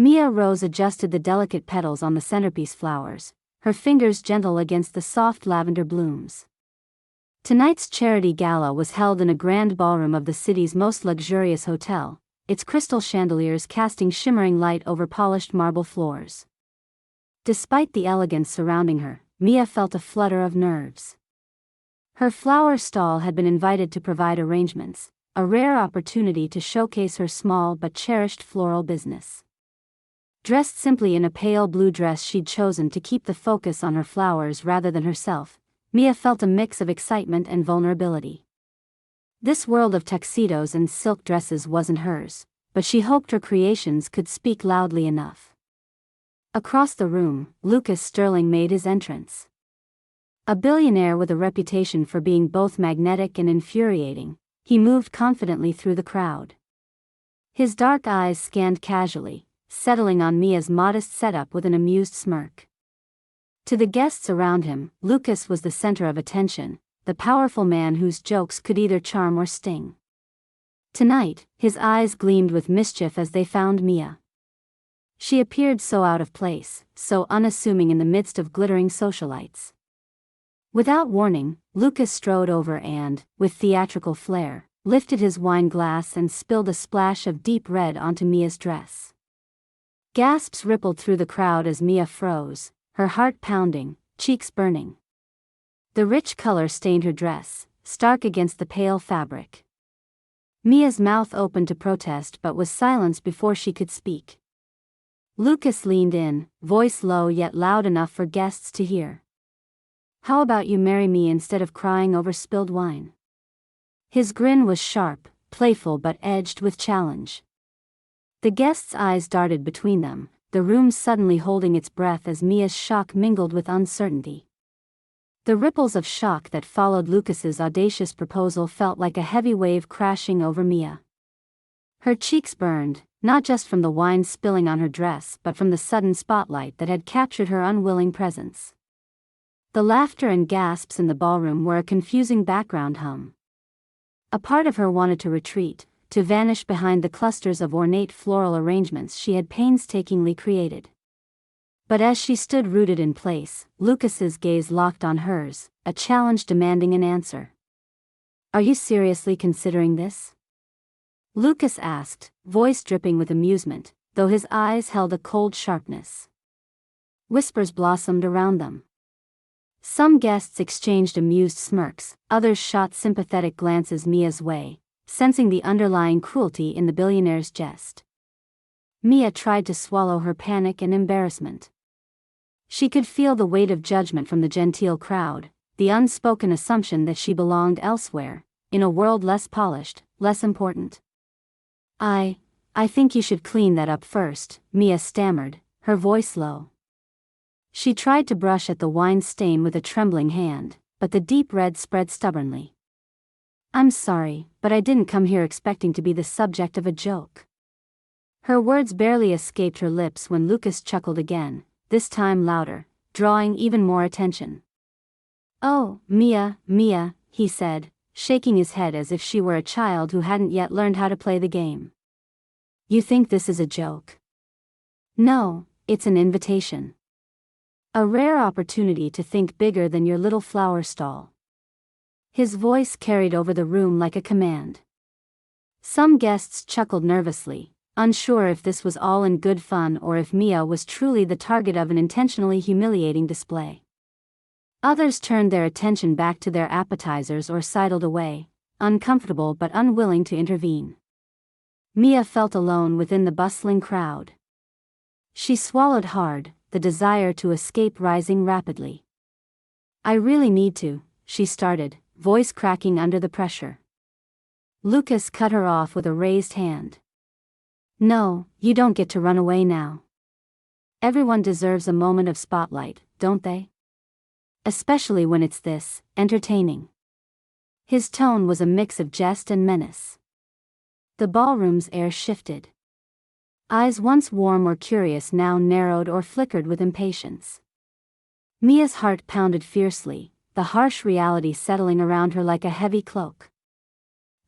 Mia Rose adjusted the delicate petals on the centerpiece flowers, her fingers gentle against the soft lavender blooms. Tonight's charity gala was held in a grand ballroom of the city's most luxurious hotel, its crystal chandeliers casting shimmering light over polished marble floors. Despite the elegance surrounding her, Mia felt a flutter of nerves. Her flower stall had been invited to provide arrangements, a rare opportunity to showcase her small but cherished floral business. Dressed simply in a pale blue dress she'd chosen to keep the focus on her flowers rather than herself, Mia felt a mix of excitement and vulnerability. This world of tuxedos and silk dresses wasn't hers, but she hoped her creations could speak loudly enough. Across the room, Lucas Sterling made his entrance. A billionaire with a reputation for being both magnetic and infuriating, he moved confidently through the crowd. His dark eyes scanned casually, settling on Mia's modest setup with an amused smirk. To the guests around him, Lucas was the center of attention, the powerful man whose jokes could either charm or sting. Tonight, his eyes gleamed with mischief as they found Mia. She appeared so out of place, so unassuming in the midst of glittering socialites. Without warning, Lucas strode over and, with theatrical flair, lifted his wine glass and spilled a splash of deep red onto Mia's dress. Gasps rippled through the crowd as Mia froze, her heart pounding, cheeks burning. The rich color stained her dress, stark against the pale fabric. Mia's mouth opened to protest but was silenced before she could speak. Lucas leaned in, voice low yet loud enough for guests to hear. "How about you marry me instead of crying over spilled wine?" His grin was sharp, playful but edged with challenge. The guests' eyes darted between them, the room suddenly holding its breath as Mia's shock mingled with uncertainty. The ripples of shock that followed Lucas's audacious proposal felt like a heavy wave crashing over Mia. Her cheeks burned, not just from the wine spilling on her dress but from the sudden spotlight that had captured her unwilling presence. The laughter and gasps in the ballroom were a confusing background hum. A part of her wanted to retreat, to vanish behind the clusters of ornate floral arrangements she had painstakingly created. But as she stood rooted in place, Lucas's gaze locked on hers, a challenge demanding an answer. "Are you seriously considering this?" Lucas asked, voice dripping with amusement, though his eyes held a cold sharpness. Whispers blossomed around them. Some guests exchanged amused smirks, others shot sympathetic glances Mia's way, sensing the underlying cruelty in the billionaire's jest. Mia tried to swallow her panic and embarrassment. She could feel the weight of judgment from the genteel crowd, the unspoken assumption that she belonged elsewhere, in a world less polished, less important. I think you should clean that up first," Mia stammered, her voice low. She tried to brush at the wine stain with a trembling hand, but the deep red spread stubbornly. "I'm sorry, but I didn't come here expecting to be the subject of a joke." Her words barely escaped her lips when Lucas chuckled again, this time louder, drawing even more attention. "Oh, Mia, he said, shaking his head as if she were a child who hadn't yet learned how to play the game. "You think this is a joke?" "No, it's an invitation. A rare opportunity to think bigger than your little flower stall." His voice carried over the room like a command. Some guests chuckled nervously, unsure if this was all in good fun or if Mia was truly the target of an intentionally humiliating display. Others turned their attention back to their appetizers or sidled away, uncomfortable but unwilling to intervene. Mia felt alone within the bustling crowd. She swallowed hard, the desire to escape rising rapidly. "I really need to," she started, voice cracking under the pressure. Lucas cut her off with a raised hand. "No, you don't get to run away now. Everyone deserves a moment of spotlight, don't they? Especially when it's this, entertaining." His tone was a mix of jest and menace. The ballroom's air shifted. Eyes once warm or curious now narrowed or flickered with impatience. Mia's heart pounded fiercely, the harsh reality settling around her like a heavy cloak.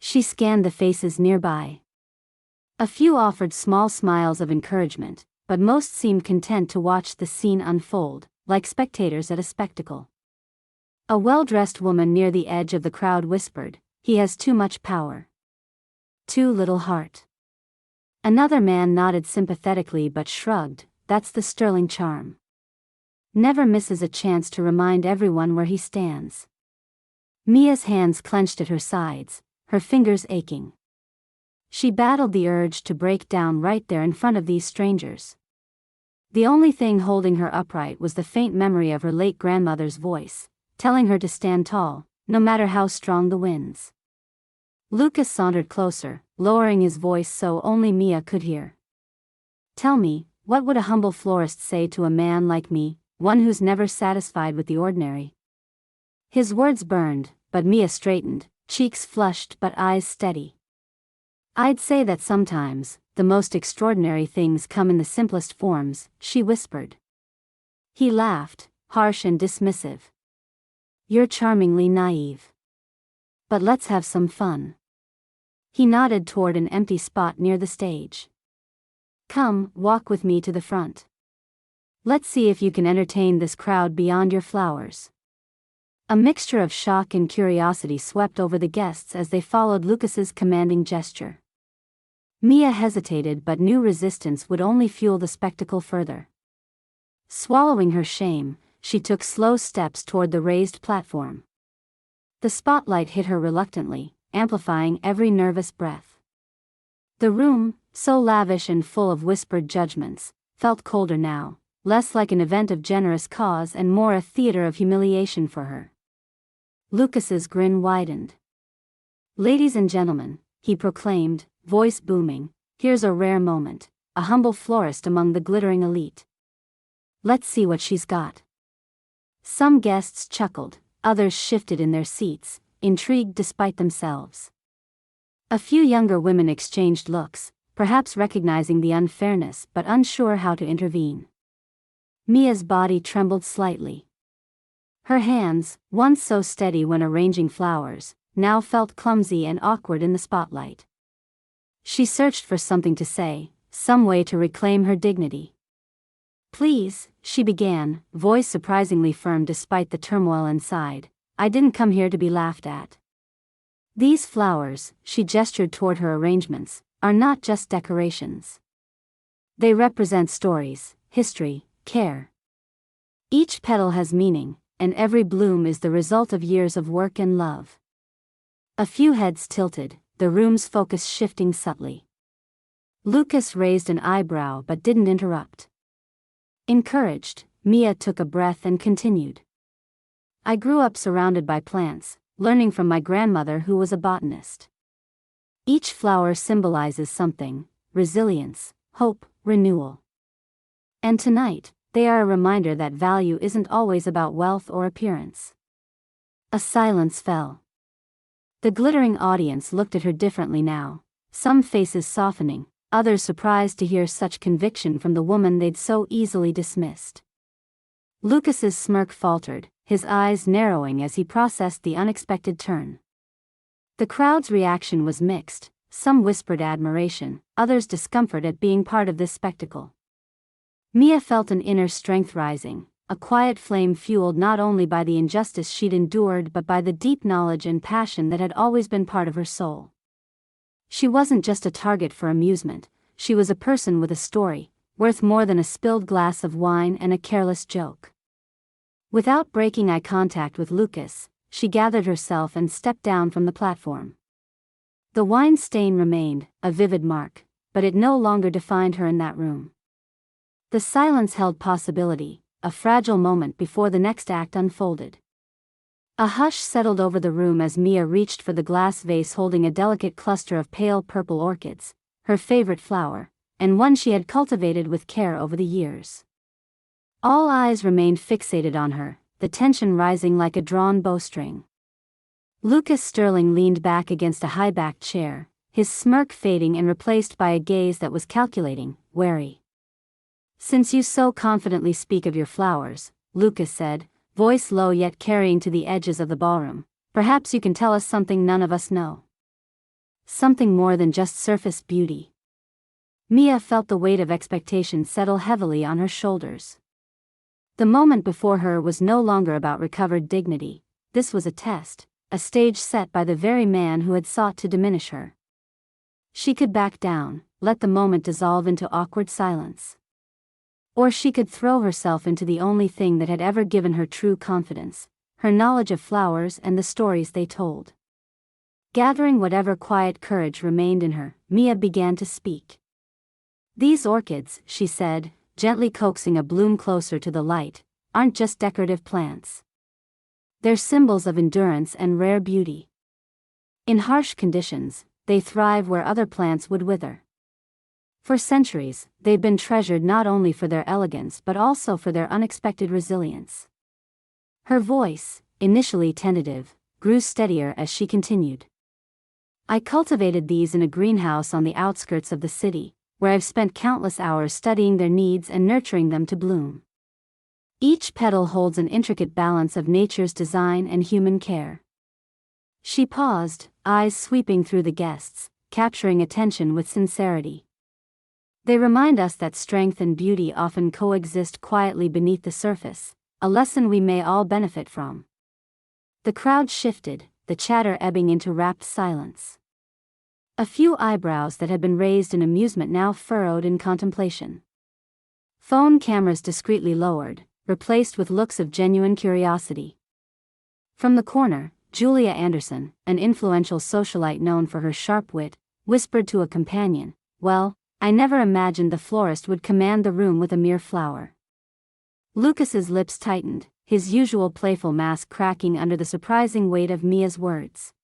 She scanned the faces nearby. A few offered small smiles of encouragement, but most seemed content to watch the scene unfold, like spectators at a spectacle. A well-dressed woman near the edge of the crowd whispered, "He has too much power. Too little heart." Another man nodded sympathetically but shrugged, "That's the sterling charm. Never misses a chance to remind everyone where he stands." Mia's hands clenched at her sides, her fingers aching. She battled the urge to break down right there in front of these strangers. The only thing holding her upright was the faint memory of her late grandmother's voice, telling her to stand tall, no matter how strong the winds. Lucas sauntered closer, lowering his voice so only Mia could hear. "Tell me, what would a humble florist say to a man like me, one who's never satisfied with the ordinary?" His words burned, but Mia straightened, cheeks flushed but eyes steady. "I'd say that sometimes, the most extraordinary things come in the simplest forms," she whispered. He laughed, harsh and dismissive. "You're charmingly naive. But let's have some fun." He nodded toward an empty spot near the stage. "Come, walk with me to the front. Let's see if you can entertain this crowd beyond your flowers." A mixture of shock and curiosity swept over the guests as they followed Lucas's commanding gesture. Mia hesitated but knew resistance would only fuel the spectacle further. Swallowing her shame, she took slow steps toward the raised platform. The spotlight hit her reluctantly, amplifying every nervous breath. The room, so lavish and full of whispered judgments, felt colder now, less like an event of generous cause and more a theater of humiliation for her. Lucas's grin widened. "Ladies and gentlemen," he proclaimed, voice booming, "here's a rare moment, a humble florist among the glittering elite. Let's see what she's got." Some guests chuckled, others shifted in their seats, intrigued despite themselves. A few younger women exchanged looks, perhaps recognizing the unfairness but unsure how to intervene. Mia's body trembled slightly. Her hands, once so steady when arranging flowers, now felt clumsy and awkward in the spotlight. She searched for something to say, some way to reclaim her dignity. "Please," she began, voice surprisingly firm despite the turmoil inside, "I didn't come here to be laughed at. These flowers," she gestured toward her arrangements, "are not just decorations. They represent stories, history, care. Each petal has meaning, and every bloom is the result of years of work and love." A few heads tilted, the room's focus shifting subtly. Lucas raised an eyebrow but didn't interrupt. Encouraged, Mia took a breath and continued. "I grew up surrounded by plants, learning from my grandmother who was a botanist. Each flower symbolizes something: resilience, hope, renewal. And tonight, they are a reminder that value isn't always about wealth or appearance." A silence fell. The glittering audience looked at her differently now, some faces softening, others surprised to hear such conviction from the woman they'd so easily dismissed. Lucas's smirk faltered, his eyes narrowing as he processed the unexpected turn. The crowd's reaction was mixed, some whispered admiration, others discomfort at being part of this spectacle. Mia felt an inner strength rising, a quiet flame fueled not only by the injustice she'd endured but by the deep knowledge and passion that had always been part of her soul. She wasn't just a target for amusement, she was a person with a story, worth more than a spilled glass of wine and a careless joke. Without breaking eye contact with Lucas, she gathered herself and stepped down from the platform. The wine stain remained, a vivid mark, but it no longer defined her in that room. The silence held possibility, a fragile moment before the next act unfolded. A hush settled over the room as Mia reached for the glass vase holding a delicate cluster of pale purple orchids, her favorite flower, and one she had cultivated with care over the years. All eyes remained fixated on her, the tension rising like a drawn bowstring. Lucas Sterling leaned back against a high-backed chair, his smirk fading and replaced by a gaze that was calculating, wary. "Since you so confidently speak of your flowers," Lucas said, voice low yet carrying to the edges of the ballroom, "perhaps you can tell us something none of us know. Something more than just surface beauty." Mia felt the weight of expectation settle heavily on her shoulders. The moment before her was no longer about recovered dignity. This was a test, a stage set by the very man who had sought to diminish her. She could back down, let the moment dissolve into awkward silence. Or she could throw herself into the only thing that had ever given her true confidence, her knowledge of flowers and the stories they told. Gathering whatever quiet courage remained in her, Mia began to speak. "These orchids," she said, gently coaxing a bloom closer to the light, "aren't just decorative plants. They're symbols of endurance and rare beauty. In harsh conditions, they thrive where other plants would wither. For centuries, they've been treasured not only for their elegance but also for their unexpected resilience." Her voice, initially tentative, grew steadier as she continued. "I cultivated these in a greenhouse on the outskirts of the city, where I've spent countless hours studying their needs and nurturing them to bloom. Each petal holds an intricate balance of nature's design and human care." She paused, eyes sweeping through the guests, capturing attention with sincerity. "They remind us that strength and beauty often coexist quietly beneath the surface, a lesson we may all benefit from." The crowd shifted, the chatter ebbing into rapt silence. A few eyebrows that had been raised in amusement now furrowed in contemplation. Phone cameras discreetly lowered, replaced with looks of genuine curiosity. From the corner, Julia Anderson, an influential socialite known for her sharp wit, whispered to a companion, "Well, I never imagined the florist would command the room with a mere flower." Lucas's lips tightened, his usual playful mask cracking under the surprising weight of Mia's words.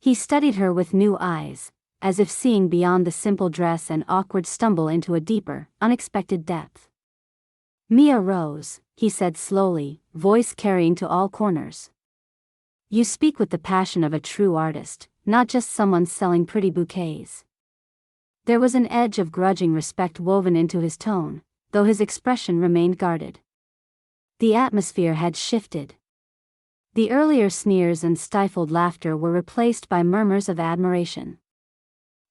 He studied her with new eyes, as if seeing beyond the simple dress and awkward stumble into a deeper, unexpected depth. "Mia Rose," he said slowly, voice carrying to all corners. "You speak with the passion of a true artist, not just someone selling pretty bouquets." There was an edge of grudging respect woven into his tone, though his expression remained guarded. The atmosphere had shifted. The earlier sneers and stifled laughter were replaced by murmurs of admiration.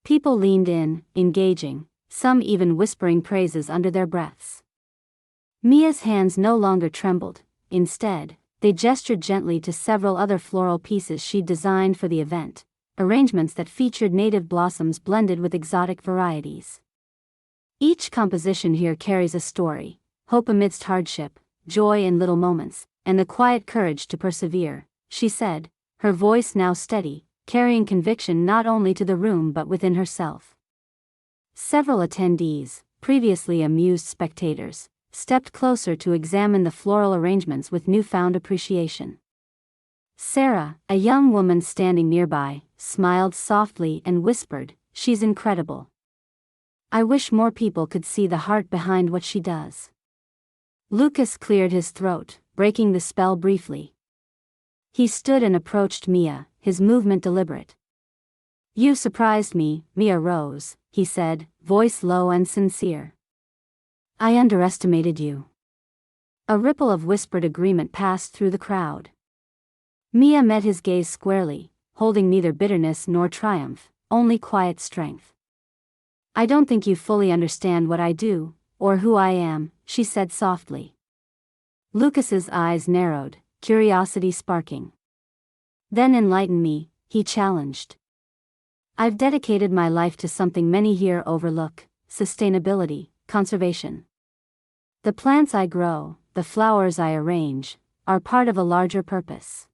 People leaned in, engaging, some even whispering praises under their breaths. Mia's hands no longer trembled. Instead, they gestured gently to several other floral pieces she'd designed for the event, arrangements that featured native blossoms blended with exotic varieties. "Each composition here carries a story, hope amidst hardship, joy in little moments, and the quiet courage to persevere," she said, her voice now steady, carrying conviction not only to the room but within herself. Several attendees, previously amused spectators, stepped closer to examine the floral arrangements with newfound appreciation. Sarah, a young woman standing nearby, smiled softly and whispered, "She's incredible. I wish more people could see the heart behind what she does." Lucas cleared his throat, breaking the spell briefly. He stood and approached Mia, his movement deliberate. "You surprised me, Mia Rose," he said, voice low and sincere. "I underestimated you." A ripple of whispered agreement passed through the crowd. Mia met his gaze squarely, holding neither bitterness nor triumph, only quiet strength. "I don't think you fully understand what I do, or who I am," she said softly. Lucas's eyes narrowed, curiosity sparking. "Then enlighten me," he challenged. "I've dedicated my life to something many here overlook: sustainability, conservation. The plants I grow, the flowers I arrange, are part of a larger purpose.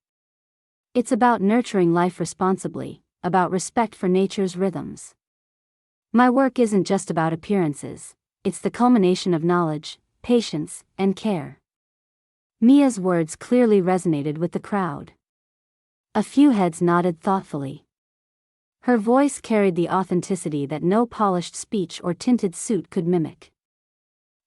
It's about nurturing life responsibly, about respect for nature's rhythms. My work isn't just about appearances, it's the culmination of knowledge, patience, and care." Mia's words clearly resonated with the crowd. A few heads nodded thoughtfully. Her voice carried the authenticity that no polished speech or tinted suit could mimic.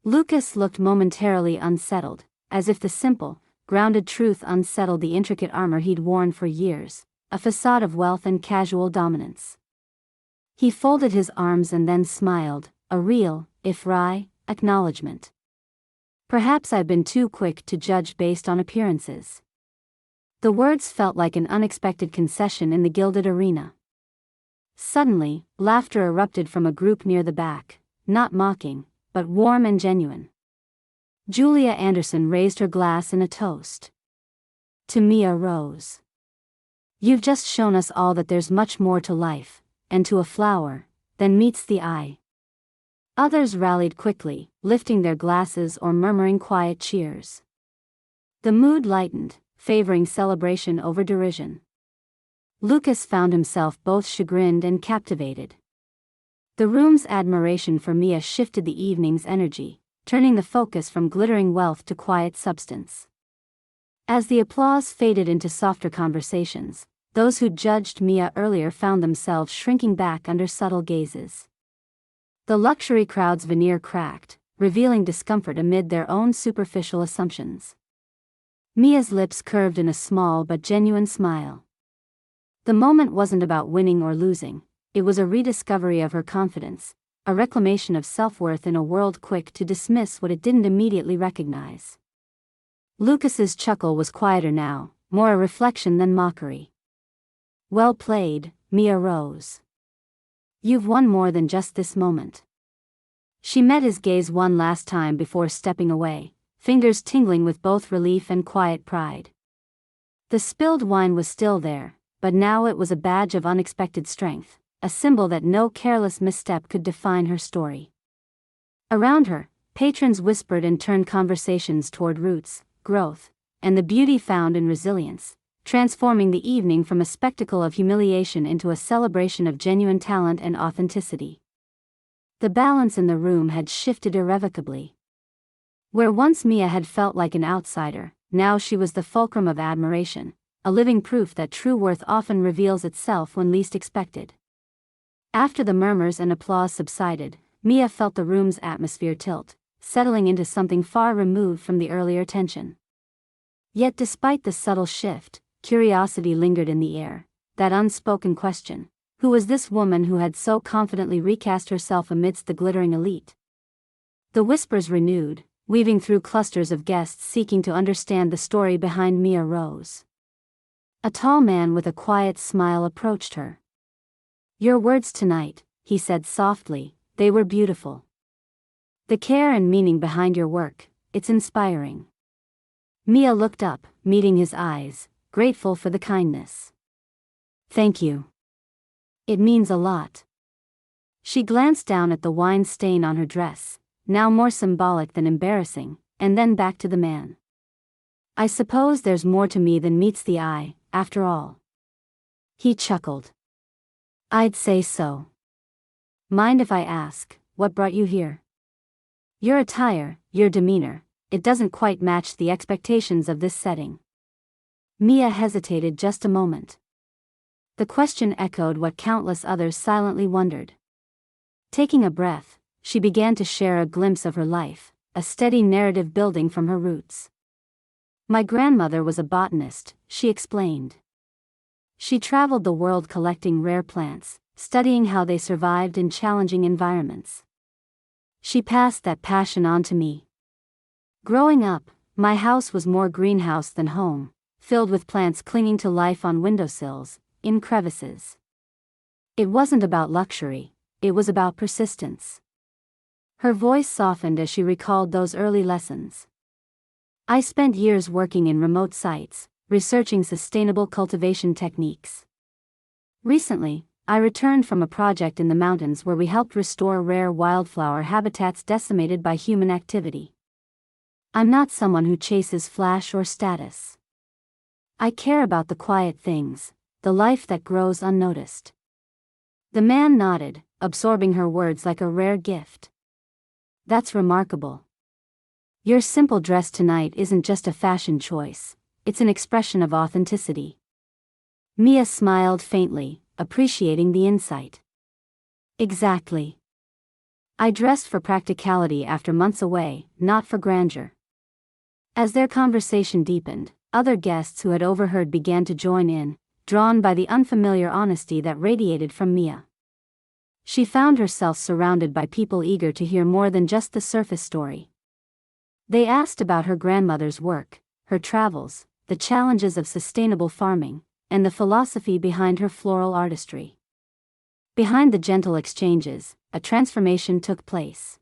Lucas looked momentarily unsettled, as if the simple, grounded truth unsettled the intricate armor he'd worn for years, a facade of wealth and casual dominance. He folded his arms and then smiled, a real, if wry, acknowledgement. "Perhaps I've been too quick to judge based on appearances." The words felt like an unexpected concession in the gilded arena. Suddenly, laughter erupted from a group near the back, not mocking, but warm and genuine. Julia Anderson raised her glass in a toast. To Mia Rose. You've just shown us all that there's much more to life, and to a flower, than meets the eye. Others rallied quickly, lifting their glasses or murmuring quiet cheers. The mood lightened, favoring celebration over derision. Lucas found himself both chagrined and captivated. The room's admiration for Mia shifted the evening's energy, turning the focus from glittering wealth to quiet substance. As the applause faded into softer conversations, those who judged Mia earlier found themselves shrinking back under subtle gazes. The luxury crowd's veneer cracked, revealing discomfort amid their own superficial assumptions. Mia's lips curved in a small but genuine smile. The moment wasn't about winning or losing, it was a rediscovery of her confidence, a reclamation of self-worth in a world quick to dismiss what it didn't immediately recognize. Lucas's chuckle was quieter now, more a reflection than mockery. Well played, Mia Rose. You've won more than just this moment. She met his gaze one last time before stepping away, fingers tingling with both relief and quiet pride. The spilled wine was still there, but now it was a badge of unexpected strength, a symbol that no careless misstep could define her story. Around her, patrons whispered and turned conversations toward roots, growth, and the beauty found in resilience, transforming the evening from a spectacle of humiliation into a celebration of genuine talent and authenticity. The balance in the room had shifted irrevocably. Where once Mia had felt like an outsider, now she was the fulcrum of admiration, a living proof that true worth often reveals itself when least expected. After the murmurs and applause subsided, Mia felt the room's atmosphere tilt, settling into something far removed from the earlier tension. Yet despite the subtle shift, curiosity lingered in the air, that unspoken question: who was this woman who had so confidently recast herself amidst the glittering elite? The whispers renewed, weaving through clusters of guests seeking to understand the story behind Mia Rose. A tall man with a quiet smile approached her. Your words tonight, he said softly, they were beautiful. The care and meaning behind your work, it's inspiring. Mia looked up, meeting his eyes, grateful for the kindness. Thank you. It means a lot. She glanced down at the wine stain on her dress, now more symbolic than embarrassing, and then back to the man. I suppose there's more to me than meets the eye, after all. He chuckled. I'd say so. Mind if I ask, what brought you here? Your attire, your demeanor, it doesn't quite match the expectations of this setting. Mia hesitated just a moment. The question echoed what countless others silently wondered. Taking a breath, she began to share a glimpse of her life, a steady narrative building from her roots. My grandmother was a botanist, she explained. She traveled the world collecting rare plants, studying how they survived in challenging environments. She passed that passion on to me. Growing up, my house was more greenhouse than home, filled with plants clinging to life on windowsills, in crevices. It wasn't about luxury, it was about persistence. Her voice softened as she recalled those early lessons. I spent years working in remote sites, researching sustainable cultivation techniques. Recently, I returned from a project in the mountains where we helped restore rare wildflower habitats decimated by human activity. I'm not someone who chases flash or status. I care about the quiet things, the life that grows unnoticed. The man nodded, absorbing her words like a rare gift. That's remarkable. Your simple dress tonight isn't just a fashion choice, it's an expression of authenticity. Mia smiled faintly, appreciating the insight. Exactly. I dressed for practicality after months away, not for grandeur. As their conversation deepened, other guests who had overheard began to join in, drawn by the unfamiliar honesty that radiated from Mia. She found herself surrounded by people eager to hear more than just the surface story. They asked about her grandmother's work, her travels, the challenges of sustainable farming, and the philosophy behind her floral artistry. Behind the gentle exchanges, a transformation took place.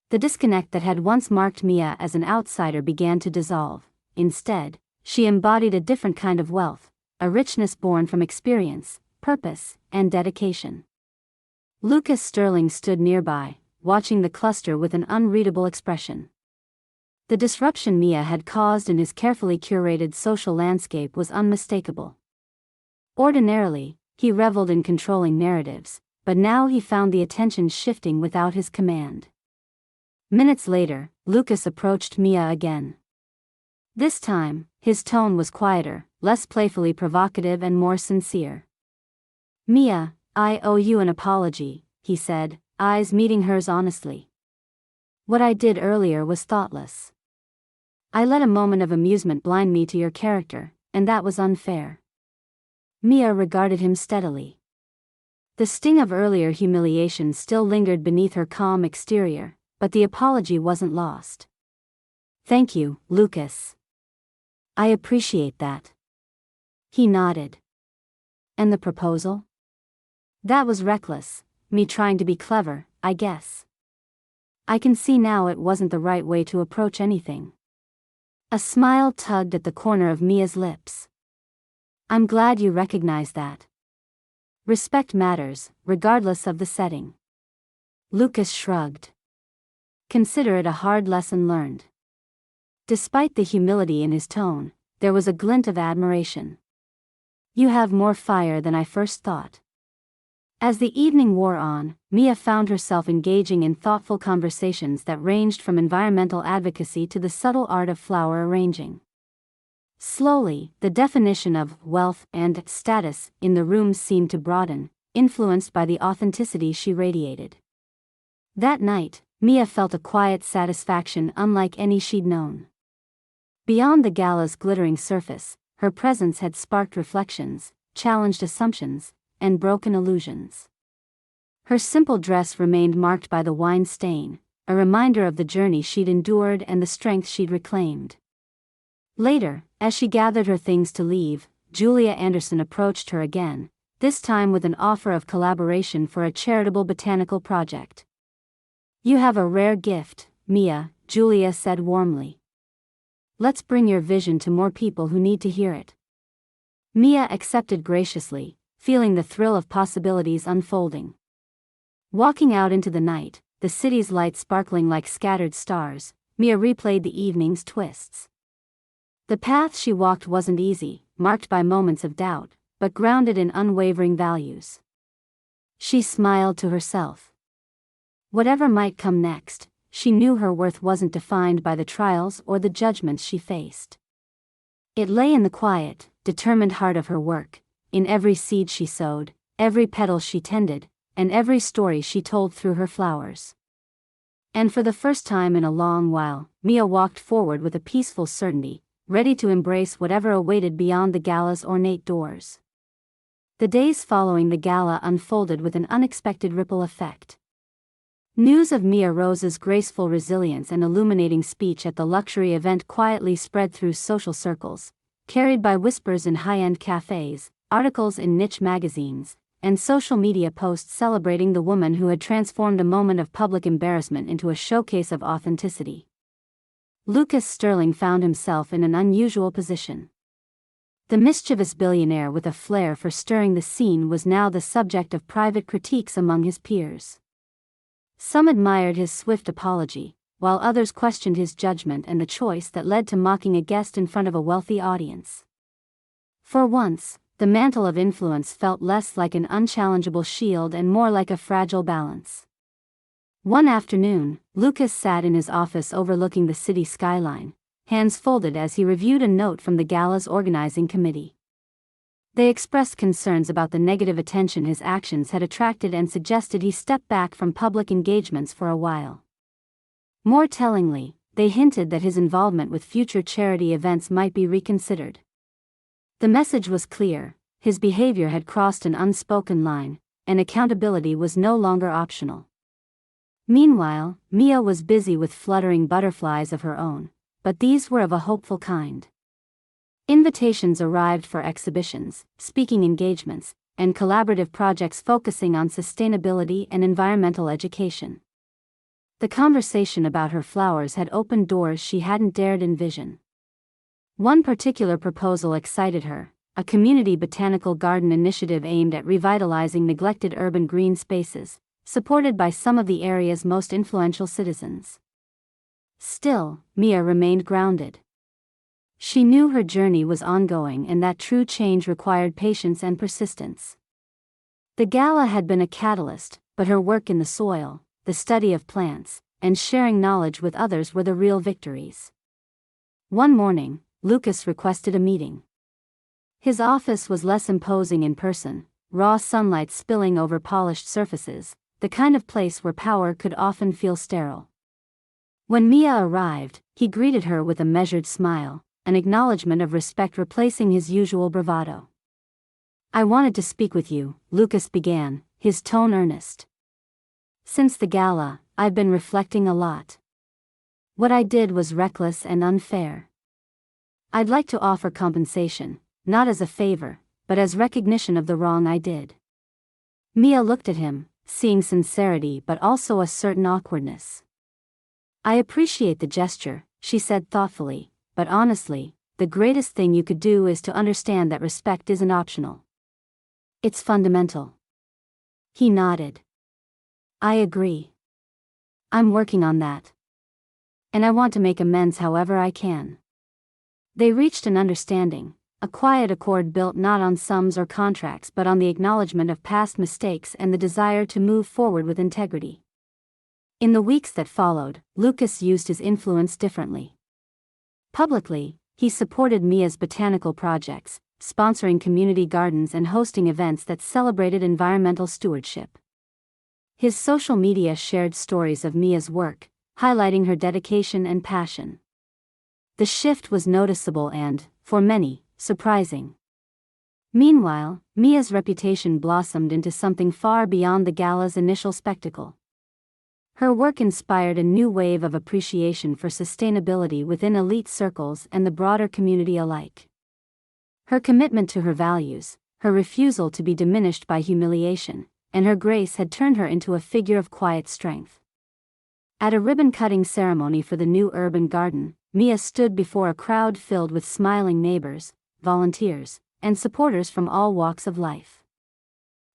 The disconnect that had once marked Mia as an outsider began to dissolve. Instead, she embodied a different kind of wealth, a richness born from experience, purpose, and dedication. Lucas Sterling stood nearby, watching the cluster with an unreadable expression. The disruption Mia had caused in his carefully curated social landscape was unmistakable. Ordinarily, he reveled in controlling narratives, but now he found the attention shifting without his command. Minutes later, Lucas approached Mia again. This time, his tone was quieter, less playfully provocative and more sincere. "Mia, I owe you an apology," he said, eyes meeting hers honestly. "What I did earlier was thoughtless. I let a moment of amusement blind me to your character, and that was unfair." Mia regarded him steadily. The sting of earlier humiliation still lingered beneath her calm exterior, but the apology wasn't lost. "Thank you, Lucas. I appreciate that." He nodded. "And the proposal? That was reckless, me trying to be clever, I guess. I can see now it wasn't the right way to approach anything." A smile tugged at the corner of Mia's lips. "I'm glad you recognize that. Respect matters, regardless of the setting." Lucas shrugged. "Consider it a hard lesson learned." Despite the humility in his tone, there was a glint of admiration. "You have more fire than I first thought." As the evening wore on, Mia found herself engaging in thoughtful conversations that ranged from environmental advocacy to the subtle art of flower arranging. Slowly, the definition of wealth and status in the room seemed to broaden, influenced by the authenticity she radiated. That night, Mia felt a quiet satisfaction unlike any she'd known. Beyond the gala's glittering surface, her presence had sparked reflections, challenged assumptions, and broken illusions. Her simple dress remained marked by the wine stain, a reminder of the journey she'd endured and the strength she'd reclaimed. Later, as she gathered her things to leave, Julia Anderson approached her again, this time with an offer of collaboration for a charitable botanical project. "You have a rare gift, Mia," Julia said warmly. "Let's bring your vision to more people who need to hear it." Mia accepted graciously, feeling the thrill of possibilities unfolding. Walking out into the night, the city's lights sparkling like scattered stars, Mia replayed the evening's twists. The path she walked wasn't easy, marked by moments of doubt, but grounded in unwavering values. She smiled to herself. Whatever might come next, she knew her worth wasn't defined by the trials or the judgments she faced. It lay in the quiet, determined heart of her work, in every seed she sowed, every petal she tended, and every story she told through her flowers. And for the first time in a long while, Mia walked forward with a peaceful certainty, ready to embrace whatever awaited beyond the gala's ornate doors. The days following the gala unfolded with an unexpected ripple effect. News of Mia Rose's graceful resilience and illuminating speech at the luxury event quietly spread through social circles, carried by whispers in high-end cafes, articles in niche magazines, and social media posts celebrating the woman who had transformed a moment of public embarrassment into a showcase of authenticity. Lucas Sterling found himself in an unusual position. The mischievous billionaire with a flair for stirring the scene was now the subject of private critiques among his peers. Some admired his swift apology, while others questioned his judgment and the choice that led to mocking a guest in front of a wealthy audience. For once, the mantle of influence felt less like an unchallengeable shield and more like a fragile balance. One afternoon, Lucas sat in his office overlooking the city skyline, hands folded as he reviewed a note from the gala's organizing committee. They expressed concerns about the negative attention his actions had attracted and suggested he step back from public engagements for a while. More tellingly, they hinted that his involvement with future charity events might be reconsidered. The message was clear: his behavior had crossed an unspoken line, and accountability was no longer optional. Meanwhile, Mia was busy with fluttering butterflies of her own, but these were of a hopeful kind. Invitations arrived for exhibitions, speaking engagements, and collaborative projects focusing on sustainability and environmental education. The conversation about her flowers had opened doors she hadn't dared envision. One particular proposal excited her: a community botanical garden initiative aimed at revitalizing neglected urban green spaces, supported by some of the area's most influential citizens. Still, Mia remained grounded. She knew her journey was ongoing and that true change required patience and persistence. The gala had been a catalyst, but her work in the soil, the study of plants, and sharing knowledge with others were the real victories. One morning, Lucas requested a meeting. His office was less imposing in person, raw sunlight spilling over polished surfaces, the kind of place where power could often feel sterile. When Mia arrived, he greeted her with a measured smile, an acknowledgement of respect replacing his usual bravado. "I wanted to speak with you," Lucas began, his tone earnest. "Since the gala, I've been reflecting a lot. What I did was reckless and unfair. I'd like to offer compensation, not as a favor, but as recognition of the wrong I did." Mia looked at him, seeing sincerity but also a certain awkwardness. "I appreciate the gesture," she said thoughtfully, "but honestly, the greatest thing you could do is to understand that respect isn't optional. It's fundamental." He nodded. "I agree. I'm working on that. And I want to make amends however I can." They reached an understanding, a quiet accord built not on sums or contracts but on the acknowledgement of past mistakes and the desire to move forward with integrity. In the weeks that followed, Lucas used his influence differently. Publicly, he supported Mia's botanical projects, sponsoring community gardens and hosting events that celebrated environmental stewardship. His social media shared stories of Mia's work, highlighting her dedication and passion. The shift was noticeable and, for many, surprising. Meanwhile, Mia's reputation blossomed into something far beyond the gala's initial spectacle. Her work inspired a new wave of appreciation for sustainability within elite circles and the broader community alike. Her commitment to her values, her refusal to be diminished by humiliation, and her grace had turned her into a figure of quiet strength. At a ribbon-cutting ceremony for the new urban garden, Mia stood before a crowd filled with smiling neighbors, volunteers, and supporters from all walks of life.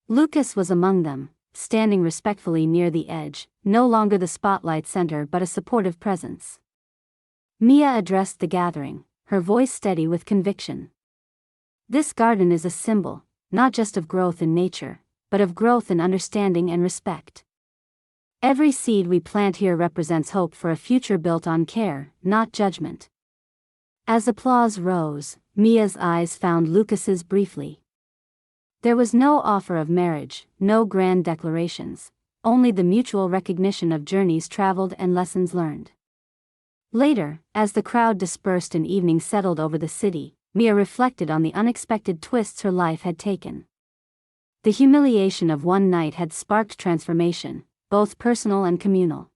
Lucas was among them, standing respectfully near the edge, no longer the spotlight center but a supportive presence. Mia addressed the gathering, her voice steady with conviction. "This garden is a symbol, not just of growth in nature, but of growth in understanding and respect. Every seed we plant here represents hope for a future built on care, not judgment." As applause rose, Mia's eyes found Lucas's briefly. There was no offer of marriage, no grand declarations, only the mutual recognition of journeys traveled and lessons learned. Later, as the crowd dispersed and evening settled over the city, Mia reflected on the unexpected twists her life had taken. The humiliation of one night had sparked transformation, both personal and communal.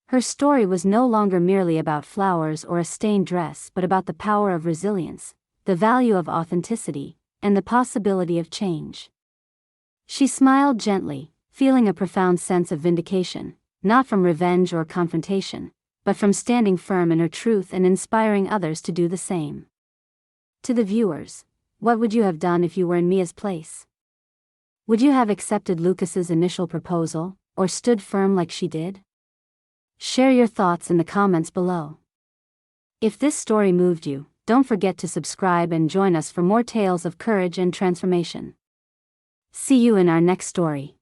Her story was no longer merely about flowers or a stained dress but about the power of resilience, the value of authenticity, and the possibility of change. She smiled gently, feeling a profound sense of vindication, not from revenge or confrontation, but from standing firm in her truth and inspiring others to do the same. To the viewers, what would you have done if you were in Mia's place? Would you have accepted Lucas's initial proposal, or stood firm like she did? Share your thoughts in the comments below. If this story moved you, don't forget to subscribe and join us for more tales of courage and transformation. See you in our next story.